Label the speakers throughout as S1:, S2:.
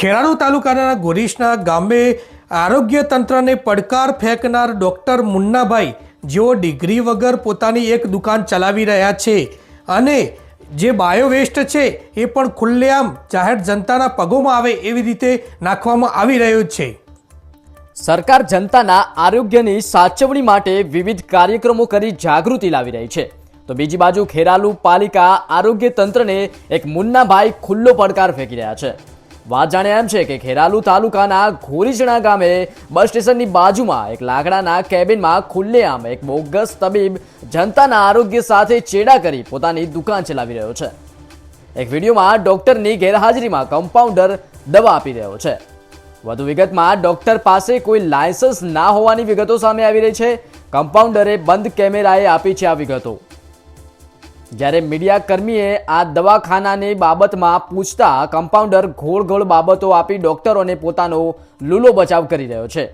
S1: ખેરાલુ તાલુકાના ગોરીશના ગામે આરોગ્ય તંત્રને પડકાર ફેંકનાર ડૉક્ટર મુન્નાભાઈ જેઓ ડિગ્રી વગર પોતાની એક દુકાન ચલાવી રહ્યા છે અને જે બાયોવેસ્ટ છે એ પણ ખુલ્લેઆમ જાહેર જનતાના પગોમાં આવે એવી રીતે નાખવામાં આવી રહ્યો છે।
S2: સરકાર જનતાના આરોગ્યની સાચવણી માટે વિવિધ કાર્યક્રમો કરી જાગૃતિ લાવી રહી છે, તો બીજી બાજુ ખેરાલુ પાલિકા આરોગ્ય તંત્રને એક મુન્નાભાઈ ખુલ્લો પડકાર ફેંકી રહ્યા છે। વાત જાણે એમ છે કે ખેરાલુ તાલુકાના ગોરીશના ગામે બસ સ્ટેશનની બાજુમાં એક લાકડાના કેબિનમાં ખુલ્લેઆમ એક બોગસ તબીબ જનતાના આરોગ્ય સાથે ચેડા કરી પોતાની દુકાન ચલાવી રહ્યો છે। એક વિડીયોમાં ડોક્ટરની ગેરહાજરીમાં કમ્પાઉન્ડર દવા આપી રહ્યો છે। વધુ વિગતમાં ડોક્ટર પાસે કોઈ લાયસન્સ ના હોવાની વિગતો સામે આવી રહી છે। કમ્પાઉન્ડરે બંધ કેમેરાએ આપી છે આ વિગતો। જ્યારે મીડિયા કર્મીએ આ દવાખાનાની બાબતમાં પૂછતા કમ્પાઉન્ડર ગોળ બાબતો આપી ડોક્ટરોને પોતાનો લૂલો બચાવ કરી રહ્યો છે।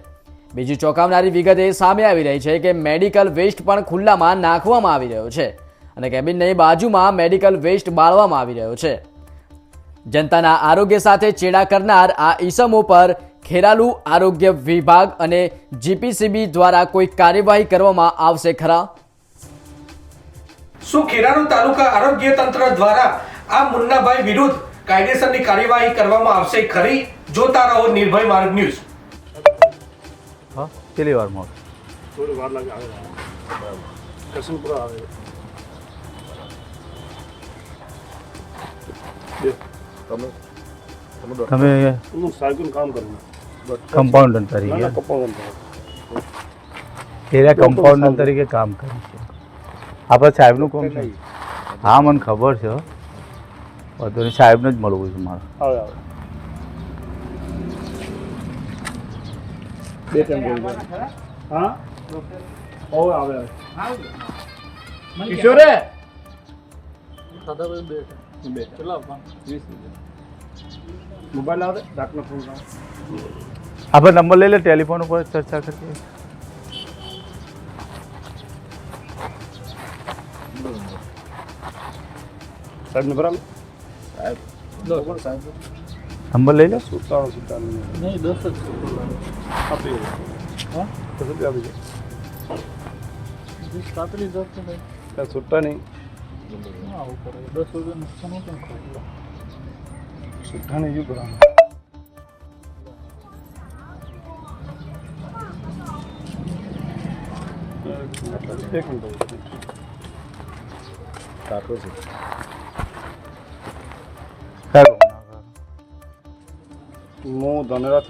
S2: બીજી ચોંકાવનારી વિગત એ સામે આવી રહી છે કે મેડિકલ વેસ્ટ પણ ખુલ્લામાં નાખવામાં આવી રહ્યો છે અને કેબિનની બાજુમાં મેડિકલ વેસ્ટ બાળવામાં આવી રહ્યો છે। જનતાના આરોગ્ય સાથે ચેડા કરનાર આ ઈસમો પર ખેરાલુ આરોગ્ય વિભાગ અને જીપીસીબી દ્વારા કોઈ કાર્યવાહી કરવામાં આવશે ખરા?
S1: શું ખેરાલુ તાલુકા આરોગ્ય તંત્ર દ્વારા આ મુન્નાભાઈ વિરુદ્ધ કાયદેસરની કાર્યવાહી કરવામાં આવશે ખરી? જોતા રહો નિર્ભય માર્ગ ન્યૂઝ।
S3: હા, કેટલી વાર માં
S4: થોડી વાર લાગે આવે કસમપુરા આવે
S3: તમે
S4: હું સાયકલ કામ કરું
S3: કમ્પાઉન્ડર તરીકે કમ્પાઉન્ડર તરીકે કામ કર્યું છે। આપણે સાહેબનું કામ છે? હા, મને ખબર છે, બધું સાહેબને જ મળવું છે મારે।
S4: આવે આવે બે ટાઈમ બોલ હા ઓ આવે કિશોરે દાદા બે ચલા 20 મોબાઈલ આવે ડાકનો ફોન
S3: આપણે નંબર લઈ લે, ટેલિફોન ઉપર ચર્ચા કરીએ।
S4: સાહેબ નંબર આવે
S3: નંબર લઈ લે।
S4: 57 નહીં 10 જ આપી હા 10 જ આપી દે 37 10 નહીં છૂટા નહીં હા ઉપર 10 રૂપિયા નુકસાન કેમ ખાય છૂટા નહીં યુ બરાબર એક મિનિટ કાકો છે
S3: સાહેબ
S4: હું ધનેરા